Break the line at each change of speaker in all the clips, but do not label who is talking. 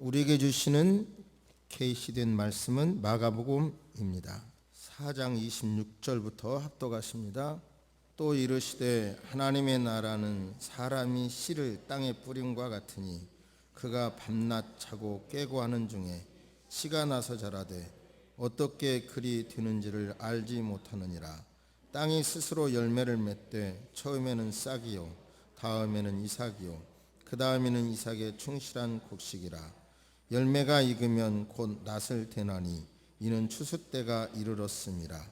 우리에게 주시는 계시된 말씀은 마가복음입니다. 4장 26절부터 합독하십니다. 또 이르시되 하나님의 나라는 사람이 씨를 땅에 뿌림과 같으니 그가 밤낮 자고 깨고 하는 중에 씨가 나서 자라되 어떻게 그리 되는지를 알지 못하느니라. 땅이 스스로 열매를 맺되 처음에는 싹이요 다음에는 이삭이요 그 다음에는 이삭의 충실한 곡식이라. 열매가 익으면 곧 낫을 대나니 이는 추수 때가 이르렀음이라.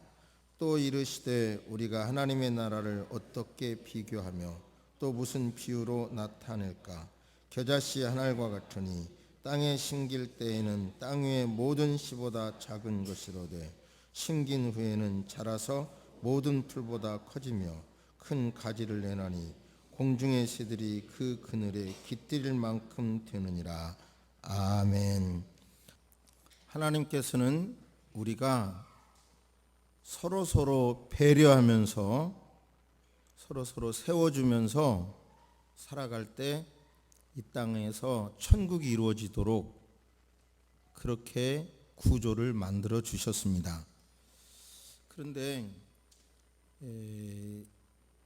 또 이르시되 우리가 하나님의 나라를 어떻게 비교하며 또 무슨 비유로 나타낼까? 겨자씨 한 알과 같으니 땅에 심길 때에는 땅 위의 모든 씨보다 작은 것이로되 심긴 후에는 자라서 모든 풀보다 커지며 큰 가지를 내나니 공중의 새들이 그 그늘에 깃들일 만큼 되느니라. 아멘. 하나님께서는 우리가 서로 배려하면서 서로 세워주면서 살아갈 때 이 땅에서 천국이 이루어지도록 그렇게 구조를 만들어 주셨습니다. 그런데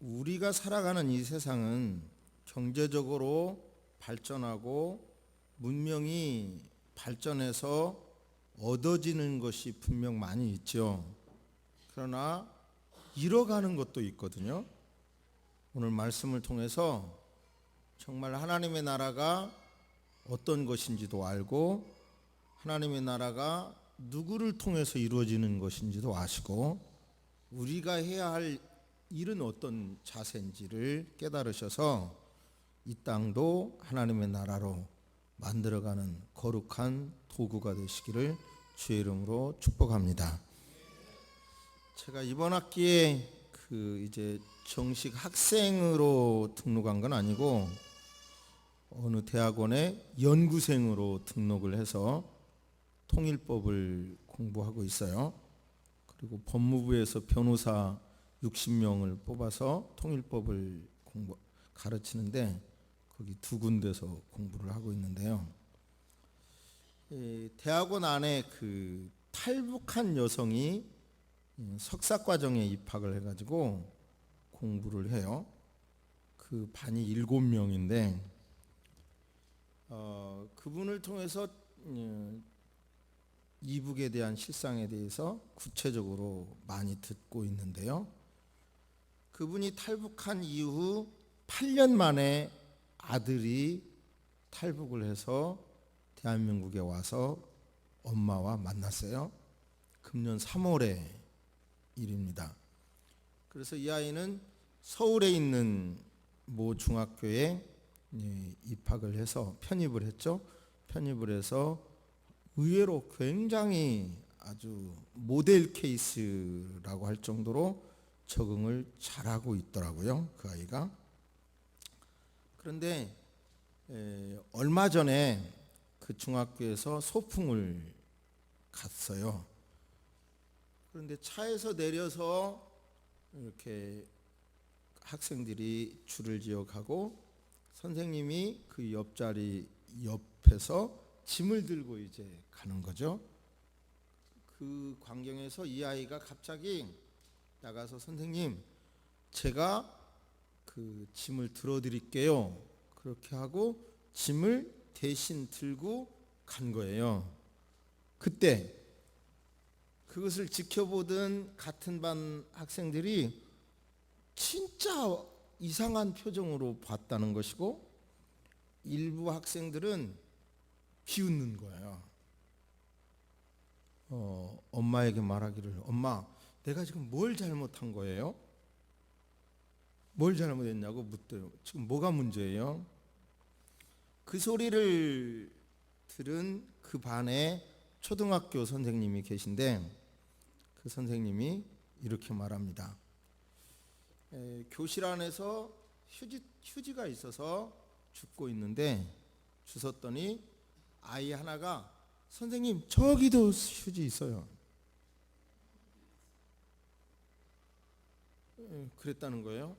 우리가 살아가는 이 세상은 경제적으로 발전하고 문명이 발전해서 얻어지는 것이 분명 많이 있죠. 그러나 잃어가는 것도 있거든요. 오늘 말씀을 통해서 정말 하나님의 나라가 어떤 것인지도 알고 하나님의 나라가 누구를 통해서 이루어지는 것인지도 아시고 우리가 해야 할 일은 어떤 자세인지를 깨달으셔서 이 땅도 하나님의 나라로 만들어가는 거룩한 도구가 되시기를 주의 이름으로 축복합니다. 제가 이번 학기에 이제 정식 학생으로 등록한 건 아니고 어느 대학원에 연구생으로 등록을 해서 통일법을 공부하고 있어요. 그리고 법무부에서 변호사 60명을 뽑아서 통일법을 가르치는데 거기 두 군데서 공부를 하고 있는데요. 대학원 안에 탈북한 여성이 석사과정에 입학을 해가지고 공부를 해요. 그 반이 7명인데 그분을 통해서 이북에 대한 실상에 대해서 구체적으로 많이 듣고 있는데요. 그분이 탈북한 이후 8년 만에 아들이 탈북을 해서 대한민국에 와서 엄마와 만났어요. 금년 3월의 일입니다. 그래서 이 아이는 서울에 있는 모 중학교에 입학을 해서 편입을 했죠. 편입을 해서 의외로 굉장히 아주 모델 케이스라고 할 정도로 적응을 잘하고 있더라고요, 그 아이가. 그런데 얼마 전에 그 중학교에서 소풍을 갔어요. 그런데 차에서 내려서 이렇게 학생들이 줄을 지어 가고 선생님이 그 옆자리 옆에서 짐을 들고 이제 가는 거죠. 그 광경에서 이 아이가 갑자기 나가서 선생님, 제가 그 짐을 들어드릴게요. 그렇게 하고 짐을 대신 들고 간 거예요. 그때 그것을 지켜보던 같은 반 학생들이 진짜 이상한 표정으로 봤다는 것이고 일부 학생들은 비웃는 거예요. 엄마에게 말하기를, 엄마, 내가 지금 뭘 잘못한 거예요? 뭘 잘못했냐고 묻대요. 지금 뭐가 문제예요? 그 소리를 들은 그 반에 초등학교 선생님이 계신데 그 선생님이 이렇게 말합니다. 교실 안에서 휴지가 있어서 줍고 있는데 주웠더니 아이 하나가 선생님 저기도 휴지 있어요. 그랬다는 거예요.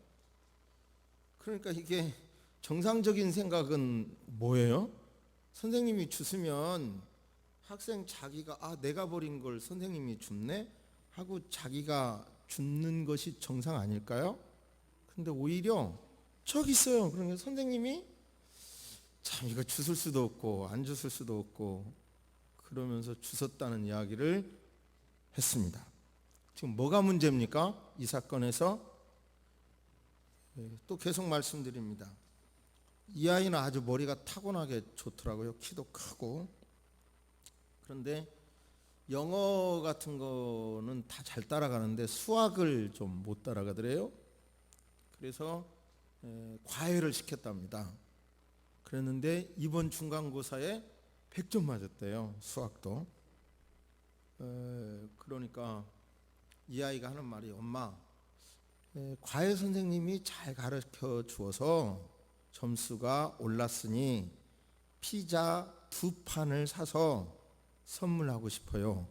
그러니까 이게 정상적인 생각은 뭐예요? 선생님이 주스면 학생 자기가 내가 버린 걸 선생님이 줬네 하고 자기가 줍는 것이 정상 아닐까요? 근데 오히려 저기 있어요. 그러니까 선생님이 참 이거 주술 수도 없고 안 주술 수도 없고 그러면서 주웠다는 이야기를 했습니다. 지금 뭐가 문제입니까? 이 사건에서 또 계속 말씀드립니다. 이 아이는 아주 머리가 타고나게 좋더라고요. 키도 크고. 그런데 영어 같은 거는 다 잘 따라가는데 수학을 좀 못 따라가더래요. 그래서 과외를 시켰답니다. 그랬는데 이번 중간고사에 100점 맞았대요. 수학도. 그러니까 이 아이가 하는 말이 엄마 과외 선생님이 잘 가르쳐 주어서 점수가 올랐으니 피자 2판을 사서 선물하고 싶어요.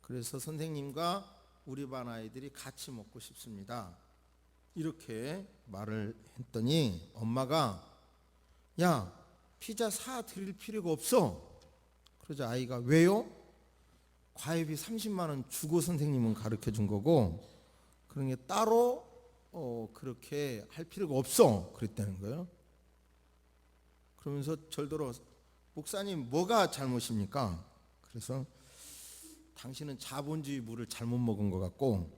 그래서 선생님과 우리 반 아이들이 같이 먹고 싶습니다. 이렇게 말을 했더니 엄마가 야 피자 사 드릴 필요가 없어. 그러자 아이가 왜요? 과외비 30만 원 주고 선생님은 가르쳐 준 거고 그런 게 따로 그렇게 할 필요가 없어 그랬다는 거예요. 그러면서 절더러 목사님 뭐가 잘못입니까? 그래서 당신은 자본주의 물을 잘못 먹은 것 같고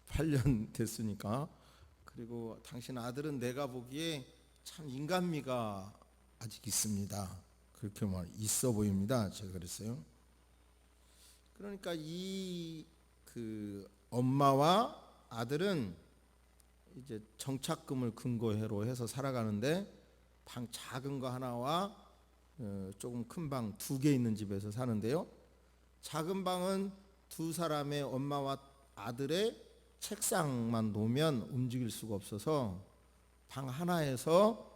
8년 됐으니까 그리고 당신 아들은 내가 보기에 참 인간미가 아직 있습니다. 그렇게 있어 보입니다. 제가 그랬어요. 그러니까 이 엄마와 아들은 이제 정착금을 근거로 해서 살아가는데 방 작은 거 하나와 조금 큰 방 2개 있는 집에서 사는데요. 작은 방은 두 사람의 엄마와 아들의 책상만 놓으면 움직일 수가 없어서 방 하나에서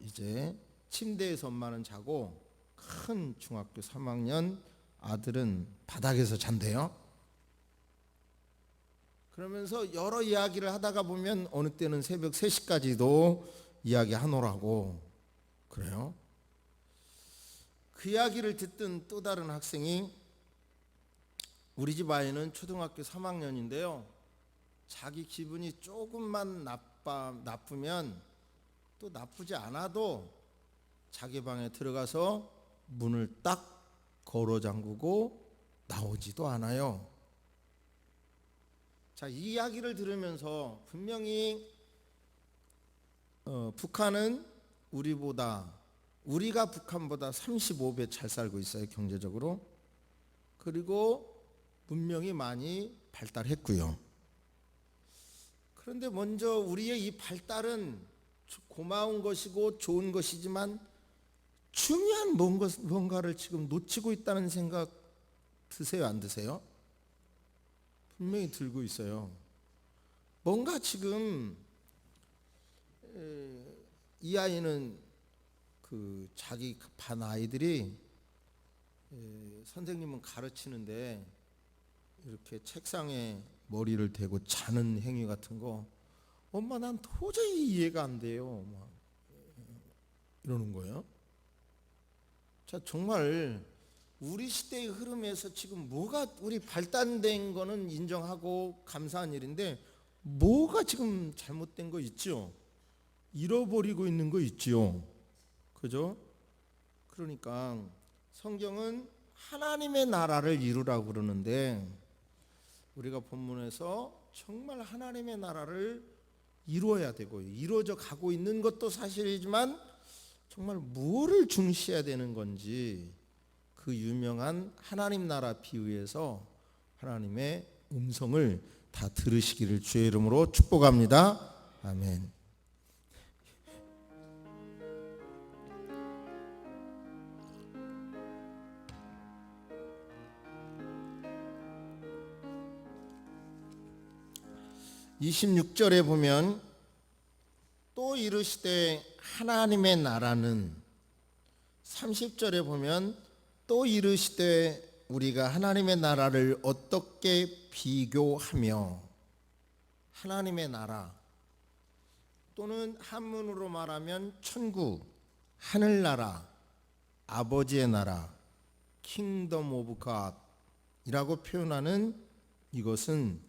이제 침대에서 엄마는 자고 큰 중학교 3학년 아들은 바닥에서 잔대요. 그러면서 여러 이야기를 하다가 보면 어느 때는 새벽 3시까지도 이야기하노라고 그래요. 그 이야기를 듣던 또 다른 학생이 우리 집 아이는 초등학교 3학년인데요. 자기 기분이 조금만 나쁘면 또 나쁘지 않아도 자기 방에 들어가서 문을 딱 걸어 잠그고 나오지도 않아요. 자, 이 이야기를 들으면서 분명히 북한은 우리가 북한보다 35배 잘 살고 있어요. 경제적으로. 그리고 문명이 많이 발달했고요. 그런데 먼저 우리의 이 발달은 고마운 것이고 좋은 것이지만 중요한 뭔가를 지금 놓치고 있다는 생각 드세요? 안 드세요? 분명히 들고 있어요. 뭔가 지금 이 아이는 자기 반 아이들이 선생님은 가르치는데 이렇게 책상에 머리를 대고 자는 행위 같은 거 엄마 난 도저히 이해가 안 돼요. 막 이러는 거예요. 자, 정말 우리 시대의 흐름에서 지금 뭐가 우리 발달된 거는 인정하고 감사한 일인데 뭐가 지금 잘못된 거 있죠? 잃어버리고 있는 거 있죠? 그죠? 그러니까 성경은 하나님의 나라를 이루라고 그러는데 우리가 본문에서 정말 하나님의 나라를 이루어야 되고 이루어져 가고 있는 것도 사실이지만 정말 무엇을 중시해야 되는 건지 그 유명한 하나님 나라 비유에서 하나님의 음성을 다 들으시기를 주의 이름으로 축복합니다. 아멘. (26절에) 보면 또 이르시되 하나님의 나라는 30절에 보면 또 이르시되 우리가 하나님의 나라를 어떻게 비교하며 하나님의 나라 또는 한문으로 말하면 천국, 하늘나라 아버지의 나라, 킹덤 오브 갓이라고 표현하는 이것은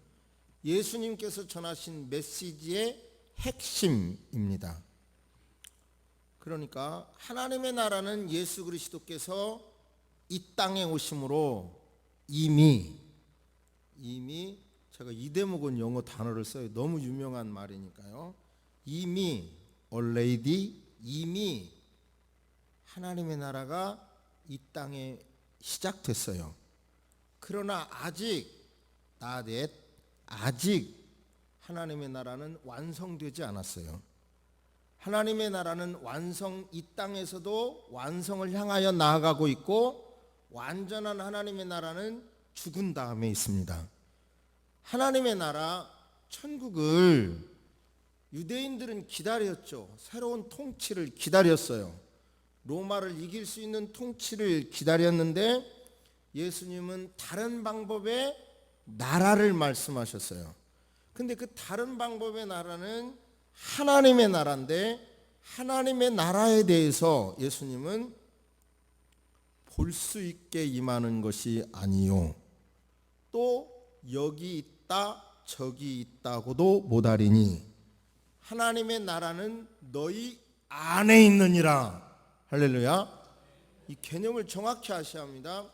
예수님께서 전하신 메시지의 핵심입니다. 그러니까 하나님의 나라는 예수 그리스도께서 이 땅에 오심으로 이미 제가 이 대목은 영어 단어를 써요. 너무 유명한 말이니까요. 이미 하나님의 나라가 이 땅에 시작됐어요. 그러나 아직 하나님의 나라는 완성되지 않았어요. 하나님의 나라는 이 땅에서도 완성을 향하여 나아가고 있고, 완전한 하나님의 나라는 죽은 다음에 있습니다. 하나님의 나라 천국을 유대인들은 기다렸죠. 새로운 통치를 기다렸어요. 로마를 이길 수 있는 통치를 기다렸는데 예수님은 다른 방법의 나라를 말씀하셨어요. 근데 그 다른 방법의 나라는 하나님의 나라인데, 하나님의 나라에 대해서 예수님은 볼 수 있게 임하는 것이 아니요, 또 여기 있다 저기 있다고도 못하리니 하나님의 나라는 너희 안에 있느니라. 할렐루야. 이 개념을 정확히 하셔야 합니다.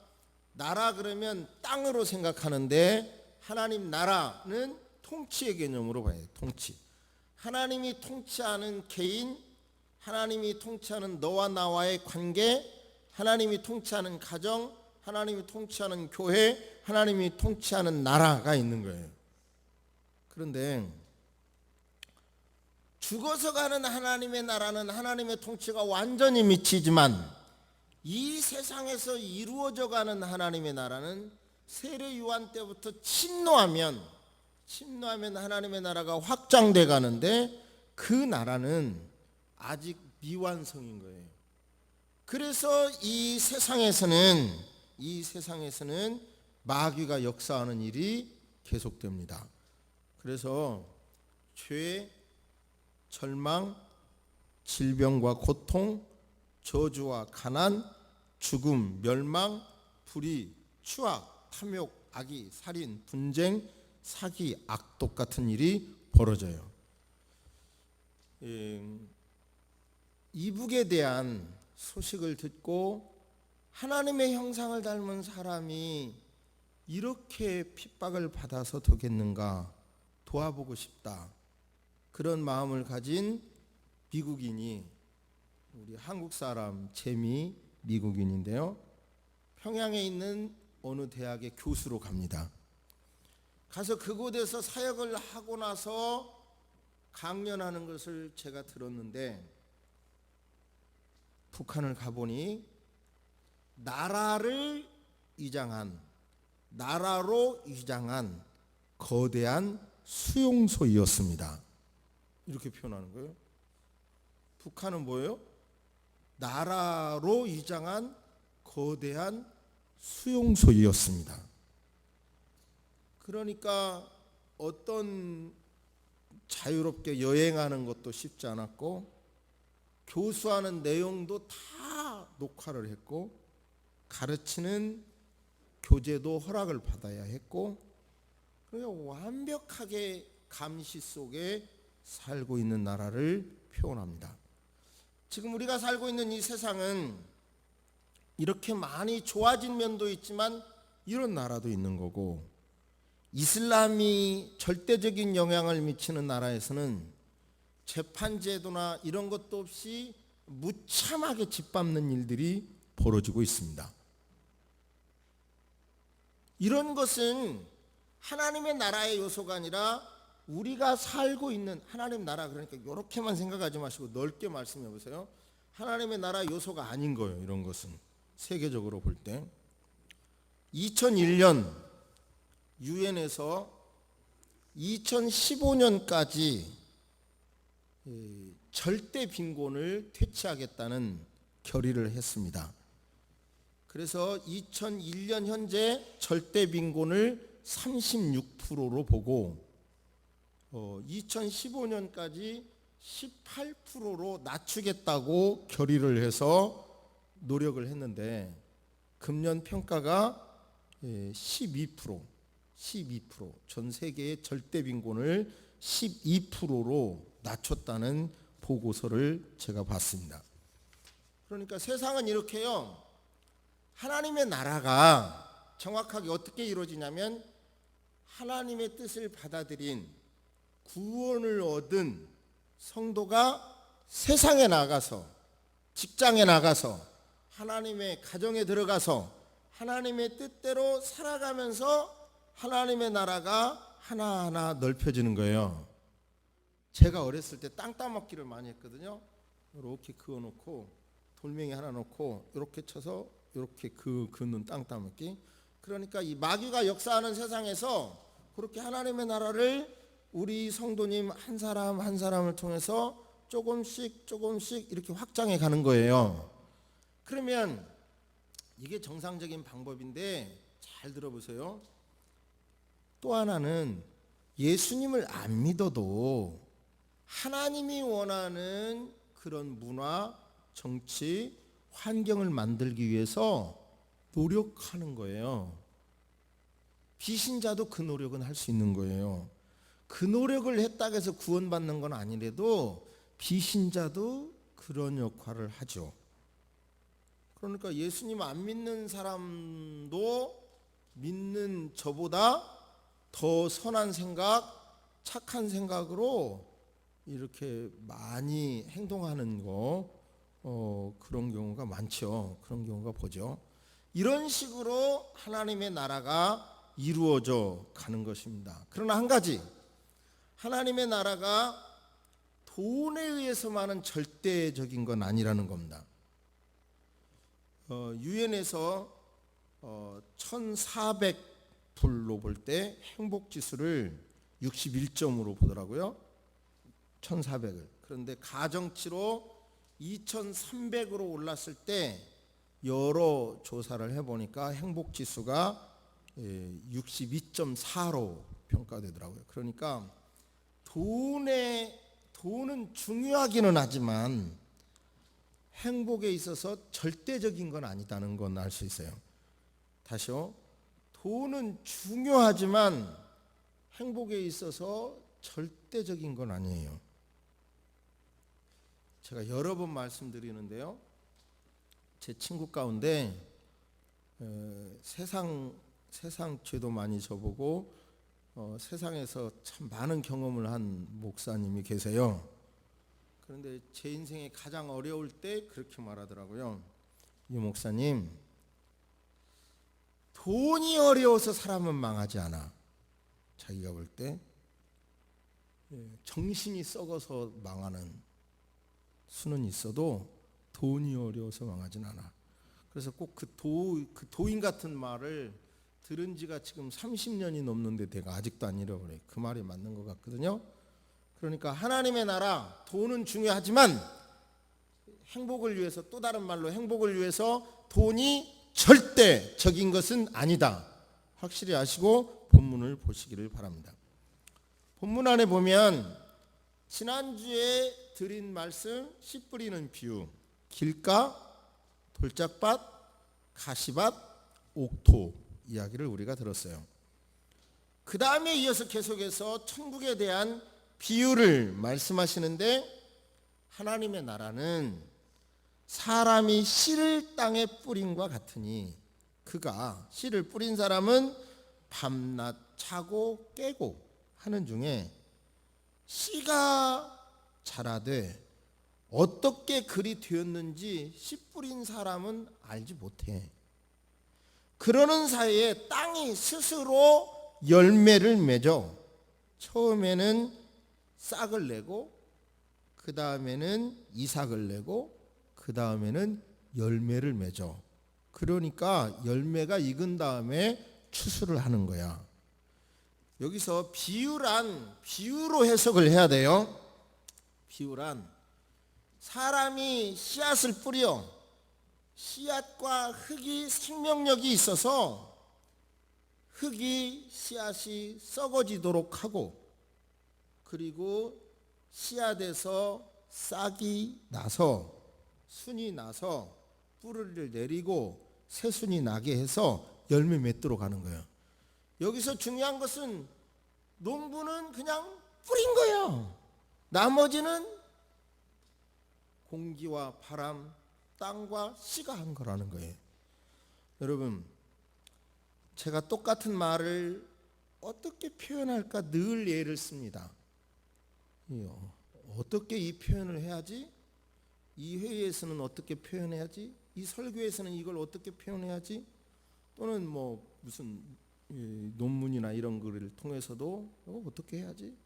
나라 그러면 땅으로 생각하는데, 하나님 나라는 통치의 개념으로 봐야 돼요. 통치. 하나님이 통치하는 개인, 하나님이 통치하는 너와 나와의 관계, 하나님이 통치하는 가정, 하나님이 통치하는 교회, 하나님이 통치하는 나라가 있는 거예요. 그런데 죽어서 가는 하나님의 나라는 하나님의 통치가 완전히 미치지만, 이 세상에서 이루어져 가는 하나님의 나라는 세례 요한 때부터 침노하면 하나님의 나라가 확장돼 가는데, 그 나라는 아직 미완성인 거예요. 그래서 이 세상에서는 마귀가 역사하는 일이 계속됩니다. 그래서 죄, 절망, 질병과 고통, 저주와 가난, 죽음, 멸망, 불의, 추악, 탐욕, 악의, 살인, 분쟁, 사기, 악독 같은 일이 벌어져요. 이북에 대한 소식을 듣고 하나님의 형상을 닮은 사람이 이렇게 핍박을 받아서 되겠는가, 도와보고 싶다, 그런 마음을 가진 미국인이, 우리 한국 사람 재미 미국인인데요, 평양에 있는 어느 대학의 교수로 갑니다. 가서 그곳에서 사역을 하고 나서 강연하는 것을 제가 들었는데, 북한을 가보니 나라로 위장한 거대한 수용소이었습니다. 이렇게 표현하는 거예요. 북한은 뭐예요? 나라로 위장한 거대한 수용소이었습니다. 그러니까 어떤 자유롭게 여행하는 것도 쉽지 않았고, 교수하는 내용도 다 녹화를 했고, 가르치는 교재도 허락을 받아야 했고, 그러니까 완벽하게 감시 속에 살고 있는 나라를 표현합니다. 지금 우리가 살고 있는 이 세상은 이렇게 많이 좋아진 면도 있지만 이런 나라도 있는 거고, 이슬람이 절대적인 영향을 미치는 나라에서는 재판제도나 이런 것도 없이 무참하게 짓밟는 일들이 벌어지고 있습니다. 이런 것은 하나님의 나라의 요소가 아니라 우리가 살고 있는 하나님 나라, 그러니까 이렇게만 생각하지 마시고 넓게 말씀해 보세요. 하나님의 나라 요소가 아닌 거예요. 이런 것은 세계적으로 볼 때 2001년 유엔에서 2015년까지 절대 빈곤을 퇴치하겠다는 결의를 했습니다. 그래서 2001년 현재 절대 빈곤을 36%로 보고 2015년까지 18%로 낮추겠다고 결의를 해서 노력을 했는데 금년 평가가 12%, 전 세계의 절대 빈곤을 12%로 낮췄다는 보고서를 제가 봤습니다. 그러니까 세상은 이렇게요. 하나님의 나라가 정확하게 어떻게 이루어지냐면 하나님의 뜻을 받아들인 구원을 얻은 성도가 세상에 나가서, 직장에 나가서, 하나님의 가정에 들어가서 하나님의 뜻대로 살아가면서 하나님의 나라가 하나하나 넓혀지는 거예요. 제가 어렸을 때 땅 따먹기를 많이 했거든요. 이렇게 그어놓고 돌멩이 하나 놓고 이렇게 쳐서 이렇게 그는 땅 따먹기. 그러니까 이 마귀가 역사하는 세상에서 그렇게 하나님의 나라를 우리 성도님 한 사람 한 사람을 통해서 조금씩 이렇게 확장해 가는 거예요. 그러면 이게 정상적인 방법인데 잘 들어보세요. 또 하나는 예수님을 안 믿어도 하나님이 원하는 그런 문화, 정치, 환경을 만들기 위해서 노력하는 거예요. 비신자도 그 노력은 할 수 있는 거예요. 그 노력을 했다고 해서 구원받는 건 아니래도 비신자도 그런 역할을 하죠. 그러니까 예수님 안 믿는 사람도 믿는 저보다 더 선한 생각, 착한 생각으로 이렇게 많이 행동하는 그런 경우가 많죠. 그런 경우가 보죠. 이런 식으로 하나님의 나라가 이루어져 가는 것입니다. 그러나 한 가지, 하나님의 나라가 돈에 의해서만은 절대적인 건 아니라는 겁니다. 유엔에서 1400불로 볼 때 행복지수를 61점으로 보더라고요. 1400을. 그런데 가정치로 2300으로 올랐을 때 여러 조사를 해보니까 행복지수가 62.4로 평가되더라고요. 그러니까 돈은 중요하기는 하지만 행복에 있어서 절대적인 건 아니다는 건 알 수 있어요. 다시요. 돈은 중요하지만 행복에 있어서 절대적인 건 아니에요. 제가 여러 번 말씀드리는데요. 제 친구 가운데 세상 죄도 많이 져보고 세상에서 참 많은 경험을 한 목사님이 계세요. 그런데 제 인생에 가장 어려울 때 그렇게 말하더라고요. 이 목사님, 돈이 어려워서 사람은 망하지 않아. 자기가 볼 때 정신이 썩어서 망하는 수는 있어도 돈이 어려워서 망하진 않아. 그래서 꼭 그 도인 같은 말을 들은 지가 지금 30년이 넘는데 내가 아직도 안 잃어버려요. 그 말이 맞는 것 같거든요. 그러니까 하나님의 나라, 돈은 중요하지만 행복을 위해서, 또 다른 말로 행복을 위해서 돈이 절대적인 것은 아니다. 확실히 아시고 본문을 보시기를 바랍니다. 본문 안에 보면 지난주에 드린 말씀, 씨 뿌리는 비유, 길가, 돌짝밭, 가시밭, 옥토 이야기를 우리가 들었어요. 그 다음에 이어서 계속해서 천국에 대한 비유를 말씀하시는데, 하나님의 나라는 사람이 씨를 땅에 뿌린과 같으니, 그가 씨를 뿌린 사람은 밤낮 자고 깨고 하는 중에 씨가 자라되 어떻게 그리 되었는지 씨 뿌린 사람은 알지 못해. 그러는 사이에 땅이 스스로 열매를 맺어 처음에는 싹을 내고, 그 다음에는 이삭을 내고, 그 다음에는 열매를 맺어. 그러니까 열매가 익은 다음에 추수를 하는 거야. 여기서 비유란, 비유로 해석을 해야 돼요. 비유란, 사람이 씨앗을 뿌려 씨앗과 흙이 생명력이 있어서 흙이 씨앗이 썩어지도록 하고, 그리고 씨앗에서 싹이 나서, 순이 나서 뿌리를 내리고 새순이 나게 해서 열매 맺도록 하는 거예요. 여기서 중요한 것은 농부는 그냥 뿌린 거예요. 나머지는 공기와 바람, 땅과 씨가 한 거라는 거예요. 여러분, 제가 똑같은 말을 어떻게 표현할까 늘 예를 씁니다. 어떻게 이 표현을 해야지? 이 회의에서는 어떻게 표현해야지? 이 설교에서는 이걸 어떻게 표현해야지? 또는 뭐 무슨 논문이나 이런 거를 통해서도 어떻게 해야지?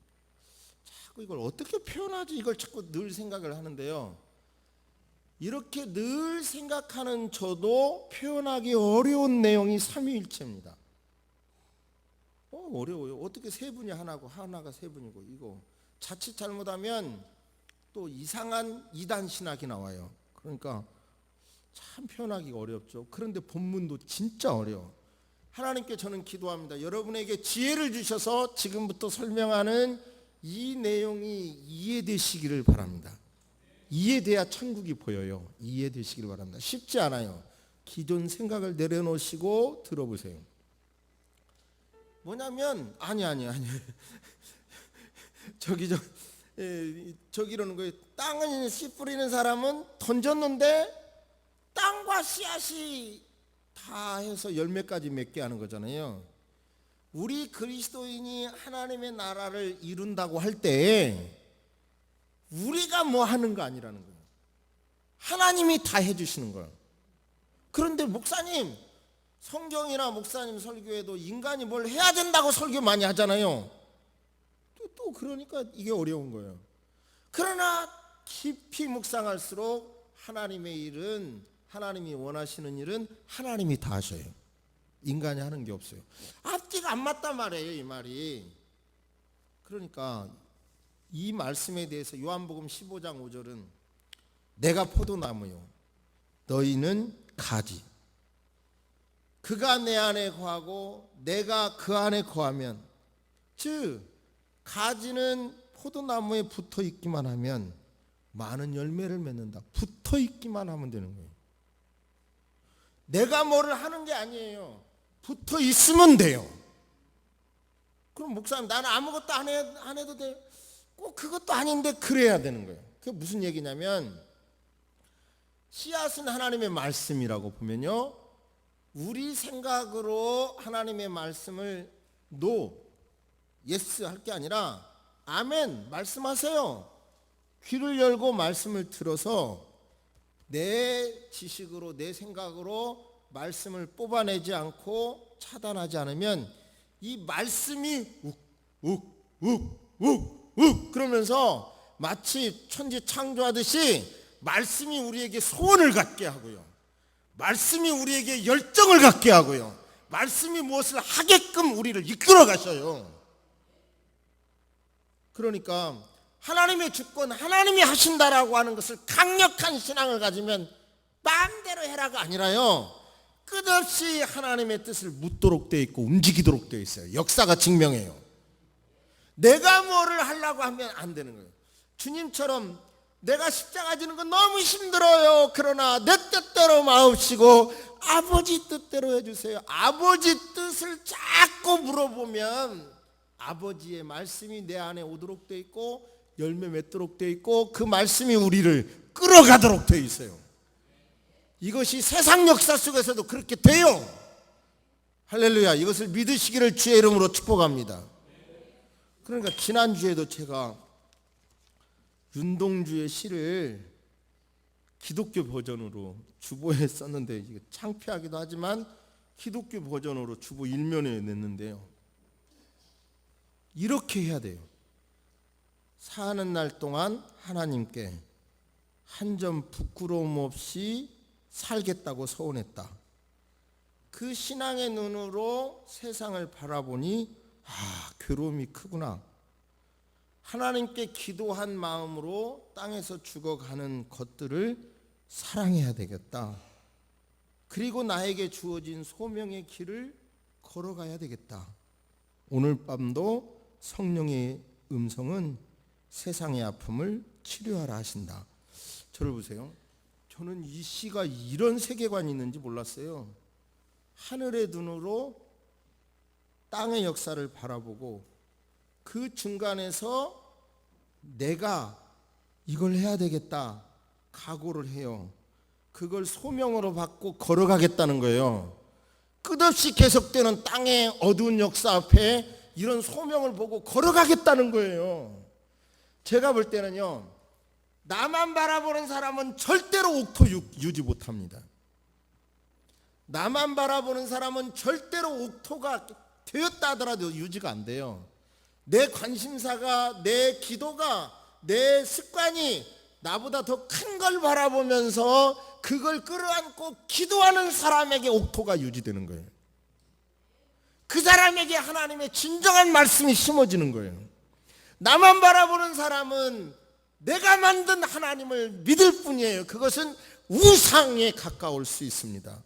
자꾸 이걸 어떻게 표현하지? 이걸 자꾸 늘 생각을 하는데요. 이렇게 늘 생각하는 저도 표현하기 어려운 내용이 삼위일체입니다. 어려워요. 어떻게 세 분이 하나고 하나가 세 분이고, 이거 자칫 잘못하면 또 이상한 이단 신학이 나와요. 그러니까 참 표현하기가 어렵죠. 그런데 본문도 진짜 어려워. 하나님께 저는 기도합니다. 여러분에게 지혜를 주셔서 지금부터 설명하는 이 내용이 이해되시기를 바랍니다. 이해돼야 천국이 보여요. 이해되시기를 바랍니다. 쉽지 않아요. 기존 생각을 내려놓으시고 들어보세요. 뭐냐면 아니 저기라는 거예요. 땅은 씨 뿌리는 사람은 던졌는데 땅과 씨앗이 다 해서 열매까지 맺게 하는 거잖아요. 우리 그리스도인이 하나님의 나라를 이룬다고 할 때 우리가 뭐 하는 거 아니라는 거예요. 하나님이 다 해주시는 거예요. 그런데 목사님, 성경이나 목사님 설교에도 인간이 뭘 해야 된다고 설교 많이 하잖아요. 또 그러니까 이게 어려운 거예요. 그러나 깊이 묵상할수록 하나님의 일은, 하나님이 원하시는 일은 하나님이 다 하셔요. 인간이 하는 게 없어요. 앞뒤가 안 맞단 말이에요, 이 말이. 그러니까 이 말씀에 대해서 요한복음 15장 5절은 내가 포도나무요 너희는 가지, 그가 내 안에 거하고 내가 그 안에 거하면, 즉 가지는 포도나무에 붙어 있기만 하면 많은 열매를 맺는다. 붙어 있기만 하면 되는 거예요. 내가 뭐를 하는 게 아니에요. 붙어 있으면 돼요. 그럼 목사님, 나는 아무것도 안 해도 돼. 꼭 그것도 아닌데 그래야 되는 거예요. 그게 무슨 얘기냐면, 씨앗은 하나님의 말씀이라고 보면요, 우리 생각으로 하나님의 말씀을 예스 할 게 아니라 아멘 말씀하세요. 귀를 열고 말씀을 들어서 내 지식으로, 내 생각으로 말씀을 뽑아내지 않고 차단하지 않으면 이 말씀이 욱 그러면서 마치 천지 창조하듯이 말씀이 우리에게 소원을 갖게 하고요, 말씀이 우리에게 열정을 갖게 하고요, 말씀이 무엇을 하게끔 우리를 이끌어 가셔요. 그러니까 하나님의 주권, 하나님이 하신다라고 하는 것을 강력한 신앙을 가지면 마음대로 해라가 아니라요, 끝없이 하나님의 뜻을 묻도록 되어 있고 움직이도록 되어 있어요. 역사가 증명해요. 내가 뭐를 하려고 하면 안 되는 거예요. 주님처럼 내가 십자가 지는 건 너무 힘들어요. 그러나 내 뜻대로 마옵시고 아버지 뜻대로 해주세요. 아버지 뜻을 자꾸 물어보면 아버지의 말씀이 내 안에 오도록 되어 있고 열매 맺도록 되어 있고 그 말씀이 우리를 끌어가도록 되어 있어요. 이것이 세상 역사 속에서도 그렇게 돼요. 할렐루야. 이것을 믿으시기를 주의 이름으로 축복합니다. 그러니까 지난주에도 제가 윤동주의 시를 기독교 버전으로 주보에 썼는데, 이게 창피하기도 하지만 기독교 버전으로 주보 1면에 냈는데요, 이렇게 해야 돼요. 사는 날 동안 하나님께 한 점 부끄러움 없이 살겠다고 서원했다. 그 신앙의 눈으로 세상을 바라보니 괴로움이 크구나. 하나님께 기도한 마음으로 땅에서 죽어가는 것들을 사랑해야 되겠다. 그리고 나에게 주어진 소명의 길을 걸어가야 되겠다. 오늘 밤도 성령의 음성은 세상의 아픔을 치료하라 하신다. 저를 보세요. 저는 이 시가 이런 세계관이 있는지 몰랐어요. 하늘의 눈으로 땅의 역사를 바라보고 그 중간에서 내가 이걸 해야 되겠다 각오를 해요. 그걸 소명으로 받고 걸어가겠다는 거예요. 끝없이 계속되는 땅의 어두운 역사 앞에 이런 소명을 보고 걸어가겠다는 거예요. 제가 볼 때는요, 나만 바라보는 사람은 절대로 옥토 유지 못합니다. 나만 바라보는 사람은 절대로 옥토가 되었다 하더라도 유지가 안 돼요. 내 관심사가, 내 기도가, 내 습관이 나보다 더 큰 걸 바라보면서 그걸 끌어안고 기도하는 사람에게 옥토가 유지되는 거예요. 그 사람에게 하나님의 진정한 말씀이 심어지는 거예요. 나만 바라보는 사람은 내가 만든 하나님을 믿을 뿐이에요. 그것은 우상에 가까울 수 있습니다.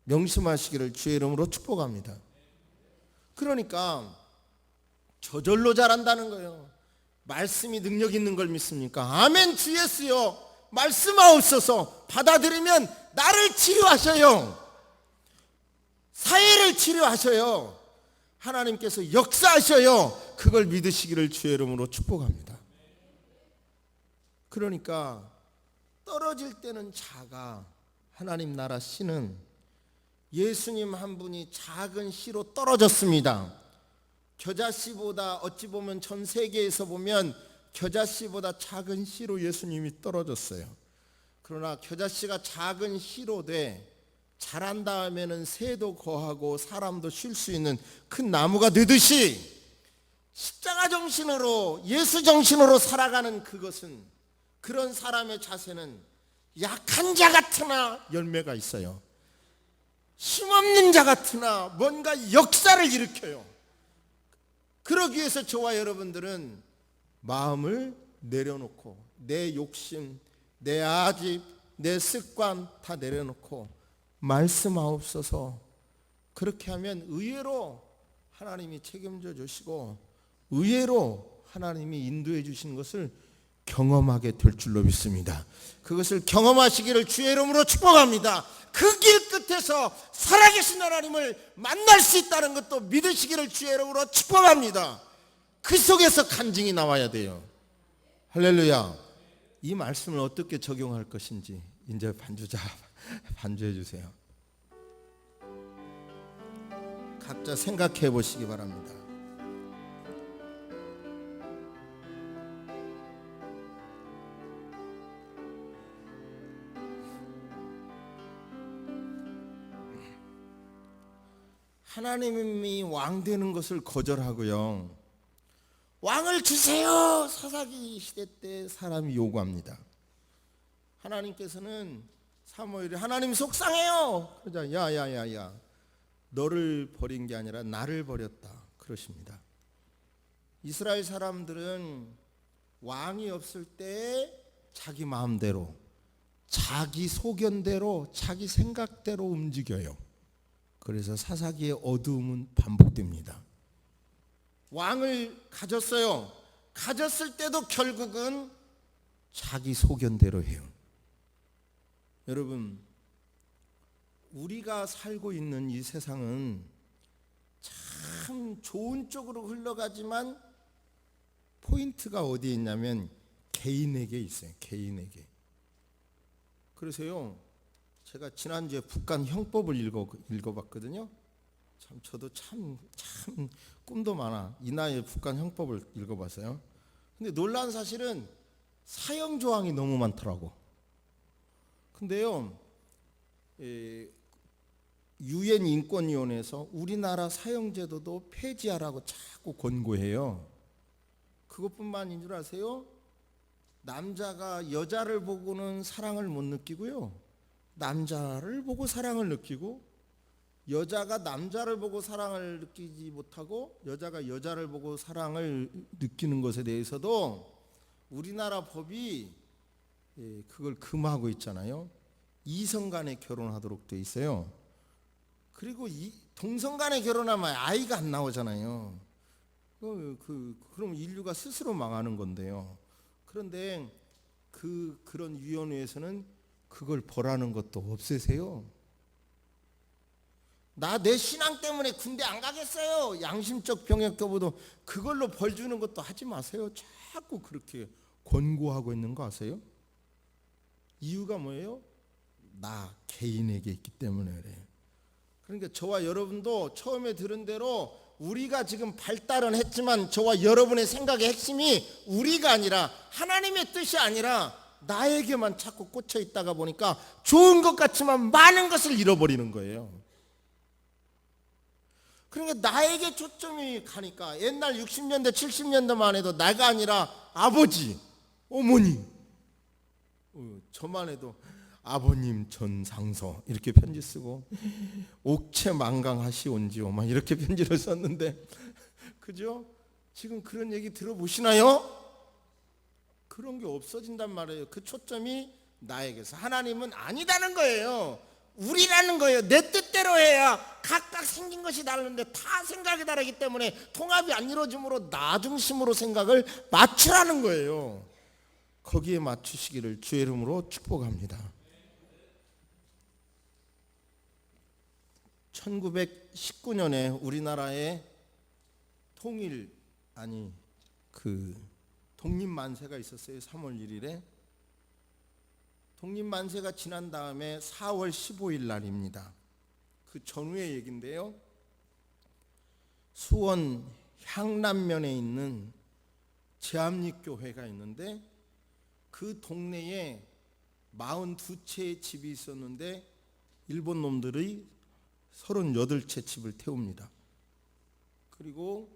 명심하시기를 주의 이름으로 축복합니다. 그러니까 저절로 자란다는 거예요. 말씀이 능력 있는 걸 믿습니까? 아멘. 주 예수여, 말씀하옵소서. 받아들이면 나를 치료하셔요. 사회를 치료하셔요. 하나님께서 역사하셔요. 그걸 믿으시기를 주의 이름으로 축복합니다. 그러니까 떨어질 때는 작아. 하나님 나라 씨는 예수님 한 분이 작은 씨로 떨어졌습니다. 겨자씨보다, 어찌 보면 전 세계에서 보면 겨자씨보다 작은 씨로 예수님이 떨어졌어요. 그러나 겨자씨가 작은 씨로 돼 자란 다음에는 새도 거하고 사람도 쉴 수 있는 큰 나무가 되듯이 십자가 정신으로, 예수 정신으로 살아가는 그것은, 그런 사람의 자세는 약한 자 같으나 열매가 있어요. 힘없는 자 같으나 뭔가 역사를 일으켜요. 그러기 위해서 저와 여러분들은 마음을 내려놓고, 내 욕심, 내 아집, 내 습관 다 내려놓고 말씀하옵소서. 그렇게 하면 의외로 하나님이 책임져 주시고 의외로 하나님이 인도해 주시는 것을 경험하게 될 줄로 믿습니다. 그것을 경험하시기를 주의 이름으로 축복합니다. 그 길 끝에서 살아계신 하나님을 만날 수 있다는 것도 믿으시기를 주의 이름으로 축복합니다. 그 속에서 간증이 나와야 돼요. 할렐루야. 이 말씀을 어떻게 적용할 것인지 이제 반주자 반주해 주세요. 각자 생각해 보시기 바랍니다. 하나님이 왕 되는 것을 거절하고요, 왕을 주세요 사사기 시대 때 사람이 요구합니다. 하나님께서는 사무엘이 하나님 속상해요. 그러자 야야야야, 너를 버린 게 아니라 나를 버렸다 그러십니다. 이스라엘 사람들은 왕이 없을 때 자기 마음대로, 자기 소견대로, 자기 생각대로 움직여요. 그래서 사사기의 어두움은 반복됩니다. 왕을 가졌어요. 가졌을 때도 결국은 자기 소견대로 해요. 여러분, 우리가 살고 있는 이 세상은 참 좋은 쪽으로 흘러가지만 포인트가 어디에 있냐면 개인에게 있어요. 개인에게. 그래서요, 제가 지난주에 북한 형법을 읽어봤거든요. 참 저도 참 꿈도 많아. 이 나이에 북한 형법을 읽어봤어요. 근데 놀라운 사실은 사형 조항이 너무 많더라고. 근데요, 유엔 인권위원회에서 우리나라 사형제도도 폐지하라고 자꾸 권고해요. 그것뿐만인 줄 아세요? 남자가 여자를 보고는 사랑을 못 느끼고요, 남자를 보고 사랑을 느끼고, 여자가 남자를 보고 사랑을 느끼지 못하고 여자가 여자를 보고 사랑을 느끼는 것에 대해서도 우리나라 법이 그걸 금하고 있잖아요. 이성 간에 결혼하도록 돼 있어요. 그리고 동성 간에 결혼하면 아이가 안 나오잖아요. 그럼 인류가 스스로 망하는 건데요. 그런데 그런 위원회에서는 그걸 벌하는 것도 없애세요. 내 신앙 때문에 군대 안 가겠어요. 양심적 병역 거부도 그걸로 벌 주는 것도 하지 마세요. 자꾸 그렇게 권고하고 있는 거 아세요? 이유가 뭐예요? 나 개인에게 있기 때문에 그래요. 그러니까 저와 여러분도 처음에 들은 대로 우리가 지금 발달은 했지만 저와 여러분의 생각의 핵심이 우리가 아니라 하나님의 뜻이 아니라 나에게만 자꾸 꽂혀 있다가 보니까 좋은 것 같지만 많은 것을 잃어버리는 거예요. 그러니까 나에게 초점이 가니까 옛날 60년대 70년대만 해도 내가 아니라 아버지, 어머니, 저만 해도 아버님 전상서 이렇게 편지 쓰고 옥체망강하시온지요 막 이렇게 편지를 썼는데 그죠? 지금 그런 얘기 들어보시나요? 그런 게 없어진단 말이에요. 그 초점이 나에게서. 하나님은 아니다는 거예요. 우리라는 거예요. 내 뜻대로 해야 각각 생긴 것이 다른데 다 생각이 다르기 때문에 통합이 안 이루어지므로 나 중심으로 생각을 맞추라는 거예요. 거기에 맞추시기를 주의 이름으로 축복합니다. 1919년에 우리나라에 독립만세가 있었어요. 3월 1일에 독립만세가 지난 다음에 4월 15일 날입니다. 그 전후의 얘기인데요. 수원 향남면에 있는 제암리교회가 있는데 그 동네에 42채의 집이 있었는데 일본 놈들이 38채 집을 태웁니다. 그리고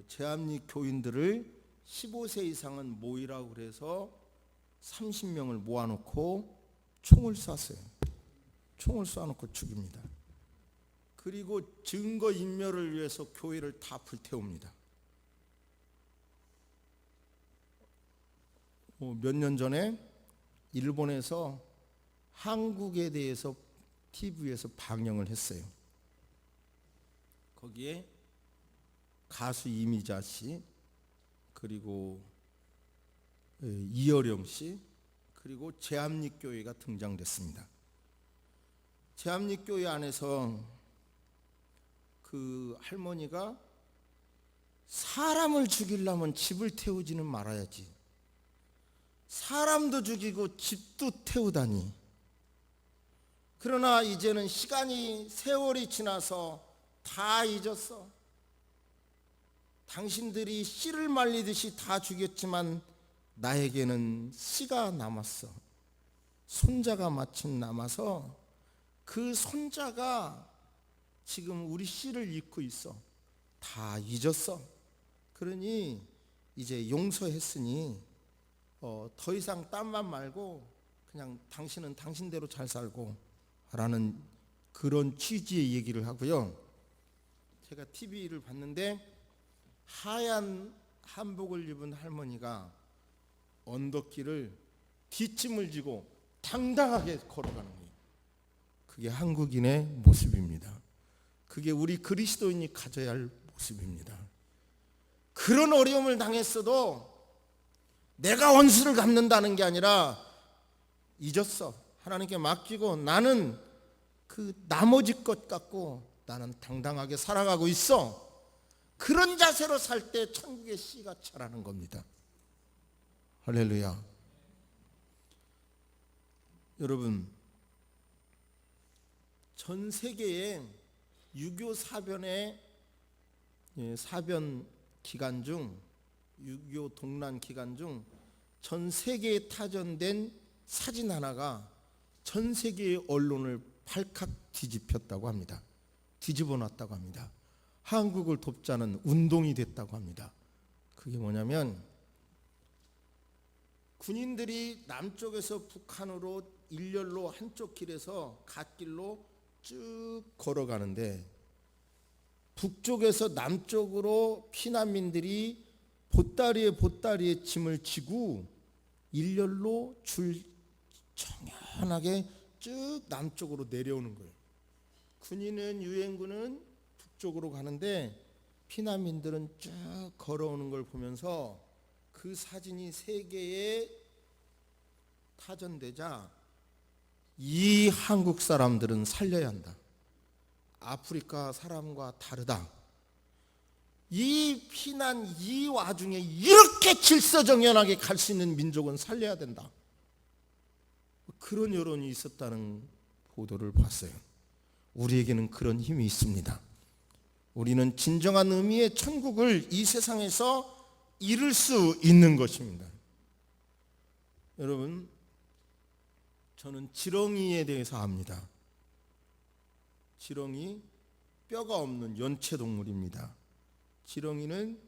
제암리 교인들을 15세 이상은 모이라고 그래서 30명을 모아놓고 총을 쐈어요. 총을 쏴놓고 죽입니다. 그리고 증거인멸을 위해서 교회를 다 불태웁니다. 몇 년 전에 일본에서 한국에 대해서 TV에서 방영을 했어요. 거기에 가수 이미자 씨, 그리고 이어령 씨, 그리고 제암리교회가 등장됐습니다. 제암리교회 안에서 그 할머니가 사람을 죽이려면 집을 태우지는 말아야지, 사람도 죽이고 집도 태우다니. 그러나 이제는 세월이 지나서 다 잊었어. 당신들이 씨를 말리듯이 다 죽였지만 나에게는 씨가 남았어. 손자가 마침 남아서 그 손자가 지금 우리 씨를 잊고 있어. 다 잊었어. 그러니 이제 용서했으니 더 이상 딴만 말고 그냥 당신은 당신대로 잘 살고 라는 그런 취지의 얘기를 하고요. 제가 TV를 봤는데 하얀 한복을 입은 할머니가 언덕길을 뒷짐을 지고 당당하게 걸어가는 거예요. 그게 한국인의 모습입니다. 그게 우리 그리스도인이 가져야 할 모습입니다. 그런 어려움을 당했어도 내가 원수를 갚는다는 게 아니라 잊었어. 하나님께 맡기고 나는 그 나머지 것 갖고 나는 당당하게 살아가고 있어. 그런 자세로 살 때 천국의 씨가 자라는 겁니다. 할렐루야. 여러분, 전 세계에 유교 사변의 사변 기간 중, 유교 동란 기간 중 전 세계에 타전된 사진 하나가 전 세계의 언론을 발칵 뒤집혔다고 합니다. 뒤집어 놨다고 합니다. 한국을 돕자는 운동이 됐다고 합니다. 그게 뭐냐면 군인들이 남쪽에서 북한으로 일렬로 한쪽 길에서 갓길로 쭉 걸어가는데 북쪽에서 남쪽으로 피난민들이 보따리에 짐을 지고 일렬로 줄 청연하게 쭉 남쪽으로 내려오는 거예요. 군인은 유엔군은 북쪽으로 가는데 피난민들은 쭉 걸어오는 걸 보면서 그 사진이 세계에 타전되자 이 한국 사람들은 살려야 한다. 아프리카 사람과 다르다. 이 피난 이 와중에 이렇게 질서정연하게 갈 수 있는 민족은 살려야 된다. 그런 여론이 있었다는 보도를 봤어요. 우리에게는 그런 힘이 있습니다. 우리는 진정한 의미의 천국을 이 세상에서 이룰 수 있는 것입니다. 여러분, 저는 지렁이에 대해서 압니다. 지렁이 뼈가 없는 연체동물입니다. 지렁이는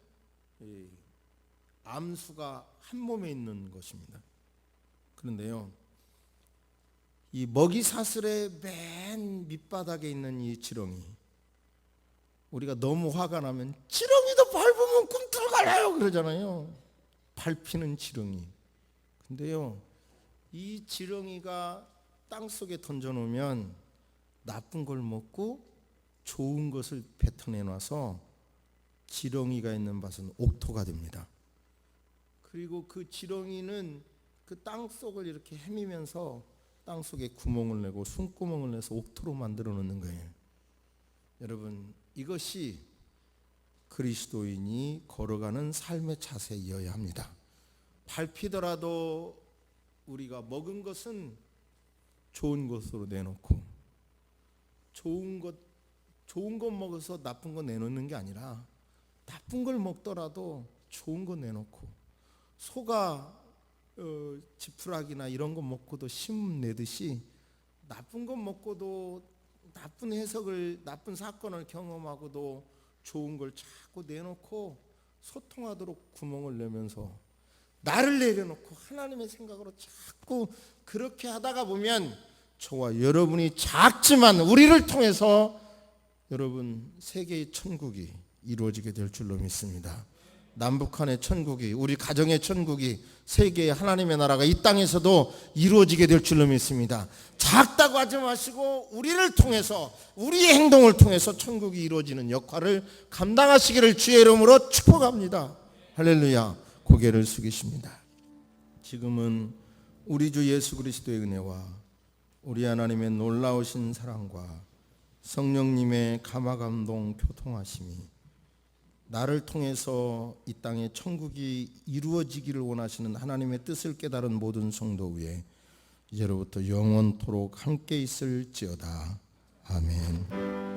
암수가 한 몸에 있는 것입니다. 그런데요, 이 먹이 사슬의 맨 밑바닥에 있는 이 지렁이, 우리가 너무 화가 나면 지렁이도 밟으면 꿈틀거려요 그러잖아요. 밟히는 지렁이. 근데요, 이 지렁이가 땅속에 던져놓으면 나쁜 걸 먹고 좋은 것을 뱉어내놔서 지렁이가 있는 밭은 옥토가 됩니다. 그리고 그 지렁이는 그 땅속을 이렇게 헤매면서 땅속에 구멍을 내고 숨구멍을 내서 옥토로 만들어 놓는 거예요. 여러분, 이것이 그리스도인이 걸어가는 삶의 자세이어야 합니다. 밟히더라도 우리가 먹은 것은 좋은 것으로 내놓고, 좋은 것 먹어서 나쁜 거 내놓는 게 아니라 나쁜 걸 먹더라도 좋은 거 내놓고, 소가 지푸라기나 이런 거 먹고도 심 내듯이 나쁜 거 먹고도 나쁜 해석을, 나쁜 사건을 경험하고도 좋은 걸 자꾸 내놓고 소통하도록 구멍을 내면서 나를 내려놓고 하나님의 생각으로 자꾸 그렇게 하다가 보면 저와 여러분이 작지만 우리를 통해서 여러분 세계의 천국이 이루어지게 될 줄로 믿습니다. 남북한의 천국이, 우리 가정의 천국이, 세계의 하나님의 나라가 이 땅에서도 이루어지게 될 줄로 믿습니다. 작다고 하지 마시고 우리를 통해서, 우리의 행동을 통해서 천국이 이루어지는 역할을 감당하시기를 주의 이름으로 축복합니다. 할렐루야. 고개를 숙이십니다. 지금은 우리 주 예수 그리스도의 은혜와 우리 하나님의 놀라우신 사랑과 성령님의 감화감동 교통하심이 나를 통해서 이 땅에 천국이 이루어지기를 원하시는 하나님의 뜻을 깨달은 모든 성도 위에 이제로부터 영원토록 함께 있을지어다. 아멘.